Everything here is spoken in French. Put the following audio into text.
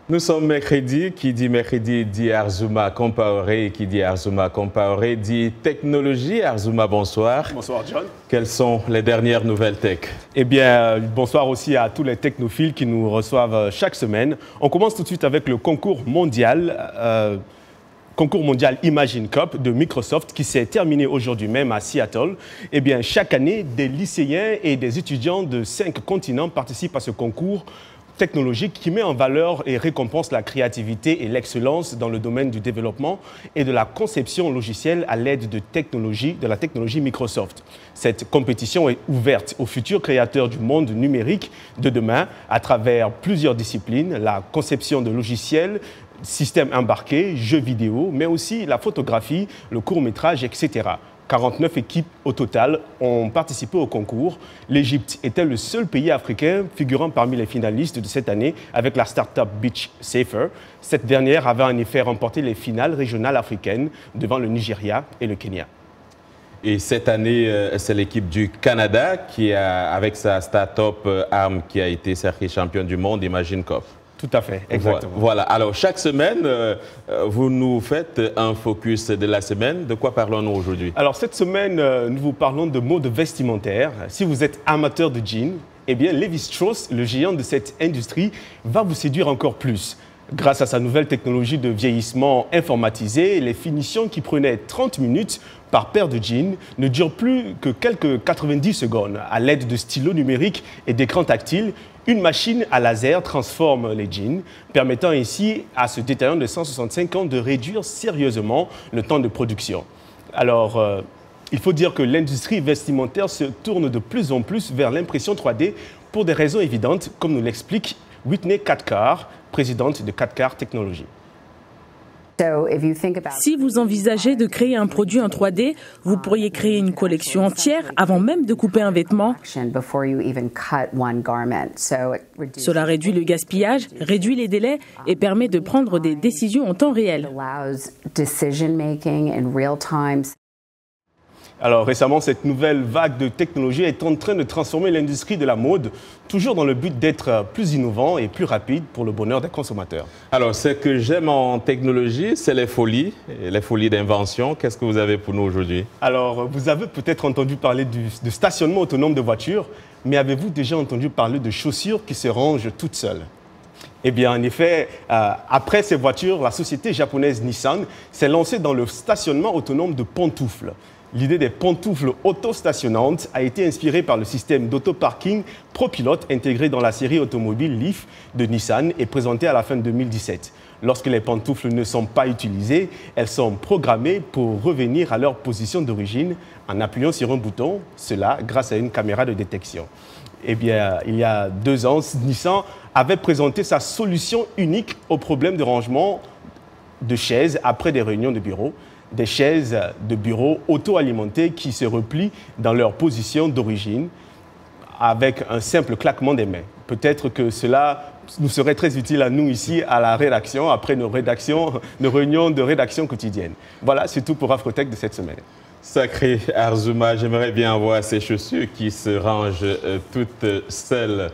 Nous sommes mercredi, qui dit Arzuma Compaoré, qui dit Arzuma Compaoré dit technologie. Arzuma, bonsoir. Bonsoir John. Quelles sont les dernières nouvelles tech? Eh bien, bonsoir aussi à tous les technophiles qui nous reçoivent chaque semaine. On commence tout de suite avec le concours mondial Imagine Cup de Microsoft qui s'est terminé aujourd'hui même à Seattle. Eh bien, chaque année, des lycéens et des étudiants de 5 continents participent à ce concours technologique qui met en valeur et récompense la créativité et l'excellence dans le domaine du développement et de la conception logicielle à l'aide de la technologie Microsoft. Cette compétition est ouverte aux futurs créateurs du monde numérique de demain à travers plusieurs disciplines, la conception de logiciels, systèmes embarqués, jeux vidéo, mais aussi la photographie, le court-métrage, etc. 49 équipes au total ont participé au concours. L'Égypte était le seul pays africain figurant parmi les finalistes de cette année avec la start-up Beach Safer. Cette dernière avait en effet remporté les finales régionales africaines devant le Nigeria et le Kenya. Et cette année, c'est l'équipe du Canada qui a, avec sa start-up ARM, qui a été sacrée championne du monde Imagine Cup. Tout à fait, exactement. Voilà. Alors, chaque semaine, vous nous faites un focus de la semaine. De quoi parlons-nous aujourd'hui? Alors, cette semaine, nous vous parlons de mode vestimentaire. Si vous êtes amateur de jeans, eh bien, Levi-Strauss, le géant de cette industrie, va vous séduire encore plus. Grâce à sa nouvelle technologie de vieillissement informatisé, les finitions qui prenaient 30 minutes par paire de jeans ne durent plus que quelques 90 secondes. À l'aide de stylos numériques et d'écrans tactiles, une machine à laser transforme les jeans, permettant ainsi à ce détaillant de 165 ans de réduire sérieusement le temps de production. Alors, il faut dire que l'industrie vestimentaire se tourne de plus en plus vers l'impression 3D pour des raisons évidentes, comme nous l'explique Whitney Cathcart, présidente de Cathcart Technologies. Si vous envisagez de créer un produit en 3D, vous pourriez créer une collection entière avant même de couper un vêtement. Cela réduit le gaspillage, réduit les délais et permet de prendre des décisions en temps réel. Alors récemment, cette nouvelle vague de technologie est en train de transformer l'industrie de la mode, toujours dans le but d'être plus innovant et plus rapide pour le bonheur des consommateurs. Alors, ce que j'aime en technologie, c'est les folies d'invention. Qu'est-ce que vous avez pour nous aujourd'hui? Alors, vous avez peut-être entendu parler de stationnement autonome de voitures, mais avez-vous déjà entendu parler de chaussures qui se rangent toutes seules? Eh bien, en effet, après ces voitures, la société japonaise Nissan s'est lancée dans le stationnement autonome de pantoufles. L'idée des pantoufles auto-stationnantes a été inspirée par le système d'auto-parking ProPilot intégré dans la série automobile Leaf de Nissan et présentée à la fin de 2017. Lorsque les pantoufles ne sont pas utilisées, elles sont programmées pour revenir à leur position d'origine en appuyant sur un bouton, cela grâce à une caméra de détection. Eh bien, il y a 2 ans, Nissan avait présenté sa solution unique au problème de rangement de chaises après des réunions de bureau. Des chaises de bureau auto-alimentées qui se replient dans leur position d'origine avec un simple claquement des mains. Peut-être que cela nous serait très utile à nous ici à la rédaction, après nos réunions de rédaction quotidiennes. Voilà, c'est tout pour Afrotech de cette semaine. Sacré Arzuma, j'aimerais bien voir ces chaussures qui se rangent toutes seules.